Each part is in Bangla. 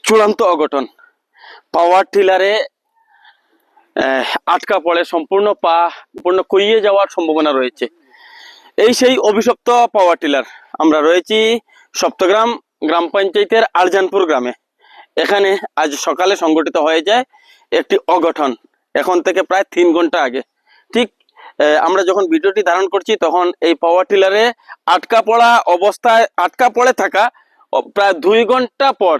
চূড়ান্ত অঘটন, পাওয়ার টিলারে আটকা পড়ে সম্পূর্ণ কইয়ে যাওয়ার সম্ভাবনা রয়েছে। এই সেই অভিশপ্ত পাওয়ার টিলার। আমরা রয়েছি সপ্তগ্রাম গ্রাম পঞ্চায়েতের আরজানপুর গ্রামে। এখানে আজ সকালে সংঘটিত হয়ে যায় একটি অঘটন। এখন থেকে প্রায় 3 ঘন্টা আগে, ঠিক আমরা যখন ভিডিওটি ধারণ করছি তখন এই পাওয়ার টিলারে আটকা পড়ে থাকা প্রায় 2 ঘন্টা পর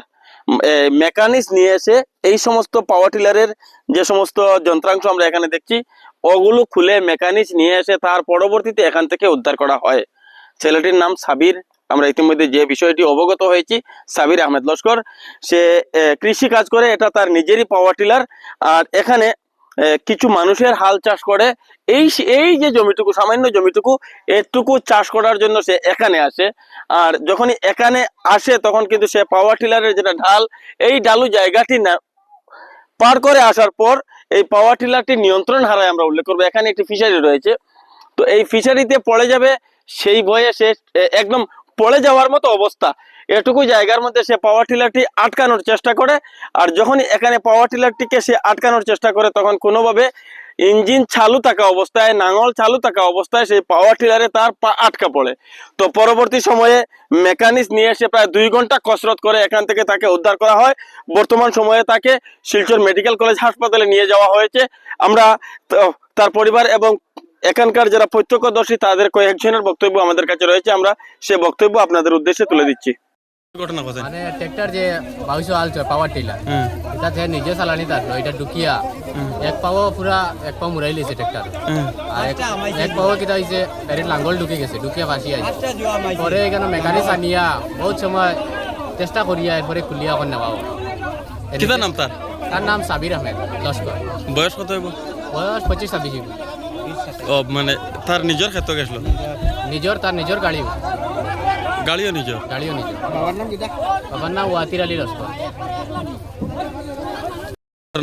মেকানিক্স নিয়ে এসে এই সমস্ত পাওয়ার টিলারের যে সমস্ত যন্ত্রাংশ আমরা এখানে দেখছি ওগুলো খুলে মেকানিক্স নিয়ে এসে তার পরবর্তীতে এখান থেকে উদ্ধার করা হয়। ছেলেটির নাম সাবির। আমরা ইতিমধ্যে যে বিষয়টি অবগত হয়েছি, সাবির আহমেদ লস্কর। সে কৃষি কাজ করে, এটা তার নিজেরই পাওয়ার টিলার। আর এখানে কিছু মানুষের হাল চাষ করে। এই যে জমিটুকু, সামান্য জমিটুকু, এটুকু চাষ করার জন্য সে এখানে আসে। আর যখনই এখানে আসে তখন কিন্তু সে পাওয়ার টিলারের যেটা ঢাল, এই ঢালু জায়গাটি না পার করে আসার পর এই পাওয়ার টিলারটি নিয়ন্ত্রণ হারায়। আমরা উল্লেখ করবো এখানে একটি ফিশারি রয়েছে, তো এই ফিশারিতে পড়ে যাবে সেই ভয়ে সে একদম পড়ে যাওয়ার মতো অবস্থা। এটুকু জায়গার মধ্যে সে পাওয়ার টিলারটি আটকানোর চেষ্টা করে। আর যখনই এখানে পাওয়ার টিলারটিকে সে আটকানোর চেষ্টা করে তখন কোনোভাবে ইঞ্জিন চালু থাকা অবস্থায়, নাঙল চালু থাকা অবস্থায় সেই পাওয়ার টিলারে তার পা আটকা পড়ে। তো পরবর্তী সময়ে মেকানিক্স নিয়ে এসে প্রায় 2 ঘন্টা কসরত করে এখান থেকে তাকে উদ্ধার করা হয়। বর্তমান সময়ে তাকে শিলচর মেডিকেল কলেজ হাসপাতালে নিয়ে যাওয়া হয়েছে। আমরা তার পরিবার এবং এখানকার যারা প্রত্যক্ষদর্শী তাদের কয়েকজনের বক্তব্য আমাদের কাছে রয়েছে, আমরা সে বক্তব্য আপনাদের উদ্দেশ্যে তুলে দিচ্ছি। ঘটনা কথা মানে ট্রাক্টর যে 2200 আল পাওয়ার টিলার, এটা যে নিজে চালানি তার এটা ঢুকিয়া এক পাও মুরাই লিছে ট্রাক্টর। আর এক পাও কিটা হইছে গাড়ির লাঙ্গল ঢুকে গেছে, ঢুকিয়া ফাঁসি আছে। পরে এখানে মেকানিক্স আনিয়া বহুত সময় চেষ্টা করিয়া এরপরে খুলিয়া এখন নেওয়া। কিটা নাম তার? তার নাম সাবির আহমেদ লস্কর। বয়স কত হইব? বয়স 25-26। ও মানে তার নিজের ক্ষেত্র গেছিল? তার নিজের গাড়িও নিজের। বাবার নাম কিটা? বাবার নাম ওয়াতির আলী লস্কর।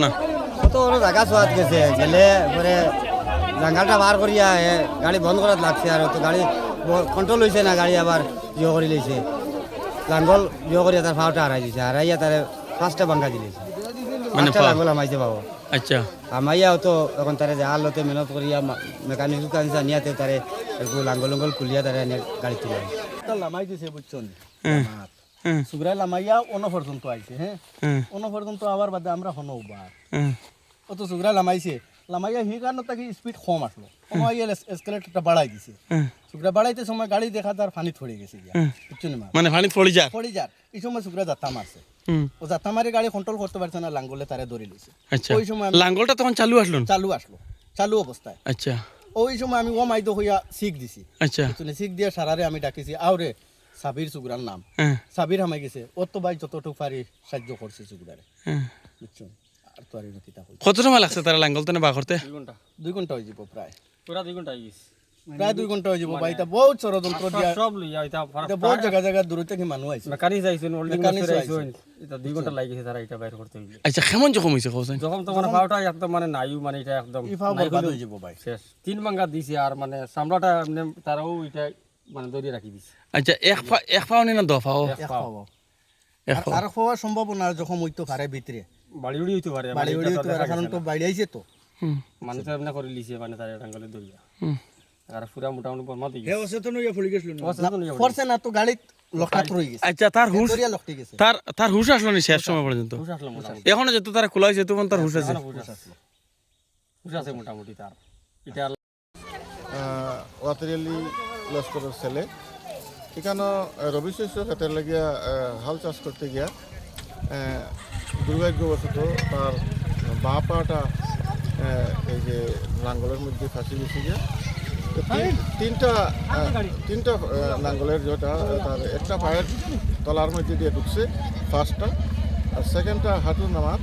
না কত বড় জায়গা ছোঁয়াত গেছে, গেলে পরে জাঙ্গালটা বার করিয়া গাড়ি বন্ধ করাত লাগছে। আর তো গাড়ি কন্ট্রোল হয়েছে না, গাড়ি আবার করে লইছে। লাঙ্গল করিয়া তার ফাওটা হারাইয়া তার 5টা বাঙ্গা দিলেছে, মানে লাঙ্গল আমাইছে পাবো। আচ্ছা, আমাইয়াও তো এখন তারে আলোতে মেহনত করিয়া মেকানিক নিয়াতে তারে একটু লাঙ্গল খুলিয়া তারে গাড়ি তুলে লামাই দিছে, বুঝছেন? সুগ্রাই লামাইয়া অন্য পর্যন্ত আইছে। অন্য পর্যন্ত আবার বাদে আমরা হনো বার অত সুগ্রাই লামাইয়া হি কারণ তাকে স্পিড কম আসলো, এসকেলেটরটা বাড়াই দিছে। সুগ্রা বাড়াইতে সময় গাড়ি দেখা তার পানি ছড়ে গেছে, বুঝছেন? মানে পানি পড়ে যার এই সময় সুগ্রা যাত্রা মারছে। ও যাত্রা মারি গাড়ি কন্ট্রোল করতে পারছে না, লাঙ্গলে তারে ধরে লইছে। ওই সময় লাঙ্গলটা তখন চালু অবস্থায়। আচ্ছা, ওই সময় আমি ও মাইদো হইয়া শিখ দিছি। আচ্ছা, শিখ দিয়ে সারারে আমি ডাকিছি, আউরে সাবির সুগ্রার নাম সাবির হামাই গেছে। ওর তো ভাই যতটুকু পারি সাহায্য করছে সুগ্রারে, বুঝছো? আর তো আর কত সময় লাগছে তারা লাঙ্গল তো বা করতে? 2 ঘন্টা হয়ে যাব, প্রায় 2 ঘন্টা হয়ে গেছে। প্রায় 2 ঘন্টা হয়ে যাব ভাই। এটা বহুত ষড়যন্ত্র দিয়া সব লইয়া এটা বহুত জায়গা দূর থেকে মানুষ আইছে, মেকানিক্স আইছেন, এটা 2 ঘন্টা লাগি গেছে তারা এটা বাইর করতে হইছে। আচ্ছা, কেমন জখম হইছে কোছেন? যখন তো মানে পাওটা একদম মানে নাইও, মানে এটা একদম বরবাদ হয়ে যাব ভাই। শেষ 3 বাঙ্গা দিছে। আর মানে সামলাটা এমনি তারাও এটা মানে ধরে রাখি দিছে। আচ্ছা, এক পাও না 2 পাও? আর হওয়ার সম্ভাবনা যখন হইতো পারে ভিতরে বাড়ি হইতে পারে, কারণ তো বাইরে আইছে তো মানুষ এমনি করে লিছে, মানে তার টাঙ্গলে ধরিয়া। আর পুরা মোটামুটি বর্মা দিয়ে হে অসেতন হইয়া পড়ে গেছিল ফরছে না তো গাড়ি লকটাত রই গেছে। আচ্ছা, তার হুশ লকটি গেছে, তার হুশ আসলো না শেষ সময় পর্যন্ত? হুশ আসলো মোটামুটি। এখন যত তারা খোলা হইছে তখন তার হুশ আছে? হুশ আছে মোটামুটি তার। এটা ওয়াতির আলী লস্করের ছেলে। এখানে রবি শস্য ক্ষেতের লাগিয়া হাল চাষ করতে গিয়া দুর্ভাগ্যবশত তার বা পাটা এই যে লাঙ্গলের মধ্যে ফাঁসি গেছে গিয়া। তিনটা লাঙ্গলের যেটা তার একটা পায়ের তলার মধ্যে দিয়ে ঢুকছে, ফার্স্টটা। আর সেকেন্ডটা হাঁটুর নামার।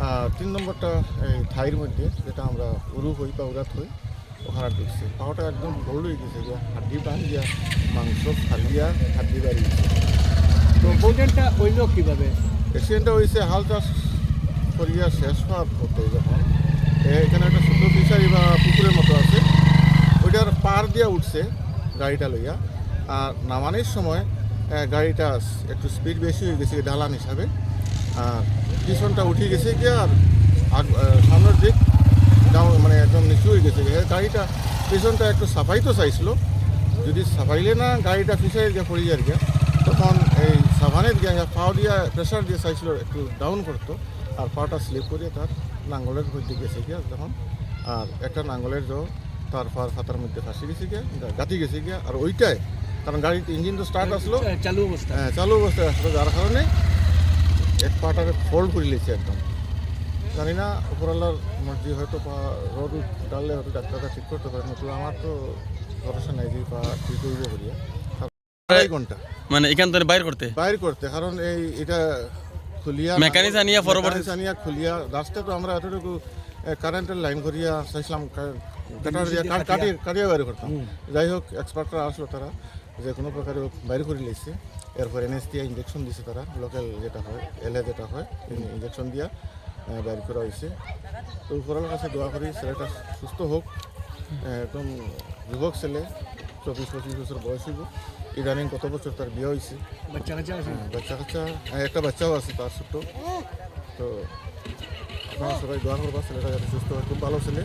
আর 3 নম্বরটা এই থাইয়ের মধ্যে, যেটা আমরা উরু হই বা উরাত হই, ওখানে ঢুকছে। পাওয়াটা একদম ভুল হয়ে গেছে, যে হাড্ডি ভাঙিয়া মাংস ফালিয়া হাড্ডি বাড়িয়েছে। তো অ্যাক্সিডেন্টটা হইল কিভাবে? অ্যাক্সিডেন্টটা হয়েছে হাল চাষ করিয়া শেষ হওয়ার পথে, যখন এখানে একটা ছোটো ফিশারি বা পুকুরের মতো আছে, দিয়ে উঠছে গাড়িটা লইয়া, আর নামানোর সময় গাড়িটা একটু স্পিড বেশি হয়ে গেছে ঢালান হিসাবে, আর পিছনটা উঠে গেছে গিয়ে, আর সামনের দিক মানে একদম নিচু হয়ে গেছে। গাড়িটা পিছনটা একটু সাফাইতে চাইছিল, যদি সাফাইলে না গাড়িটা পিছিয়ে গিয়ে পড়ে যায় গিয়া, তখন এই সাভানের গিয়া পাও দিয়া প্রেশার দিয়ে চাইছিল একটু ডাউন করতো, আর পাটা স্লিপ করে তার নাঙ্গলের মধ্যে গেছে গিয়া তখন, আর একটা নাঙ্গলের তার পার ফাতার মধ্যে ফাঁসি গেছে গিয়া, গাঁথি গেছে গিয়া। আর ওইটাই কারণ গাড়ির ইঞ্জিন তো স্টার্ট আসলো, চালু অবস্থায় আসলো, যার কারণে এক পাটাকে ফোল্ড করে লিয়েছে একদম। জানি না উপরওয়ালার মর্জি, হয়তো পা রোড ডাললে হয়তো ডাক্তাররা ঠিক করতে পারে, নতুন আমার তো ভরসা নাই যে পা ঠিক করবো করিয়া। 2.5 ঘন্টা মানে এখান থেকে বাইর করতে, কারণ এটা খুলিয়া মেকানিক আনিয়া পরবর্তী আনিয়া খুলিয়া রাস্তা তো আমরা এতটুকু কারেন্টের লাইন করিয়া চাইছিলাম কাটিয়া বাইরে করতাম। যাই হোক এক্সপার্টরা আসলো, তারা যে কোনো প্রকারে বাইরে করে লিখছে। এরপর এনএস দিয়ে ইঞ্জেকশন দিছে, তারা লোকাল যেটা হয় এলএ যেটা হয় ইঞ্জেকশন দিয়া বাইর করা হয়েছে। তো উপরের কাছে দোয়া করি ছেলেটা সুস্থ হোক, একদম যুবক ছেলে, 24-25 বছর বয়স হইব। ইদানিং কত বছর তার বিয়ে হয়েছে, বাচ্চা কাচ্চা একটা বাচ্চাও আছে তার ছোট্ট। তো আপনারা সবাই দোয়া করবা ছেলেটা যাতে সুস্থ হয়, খুব ভালো ছেলে।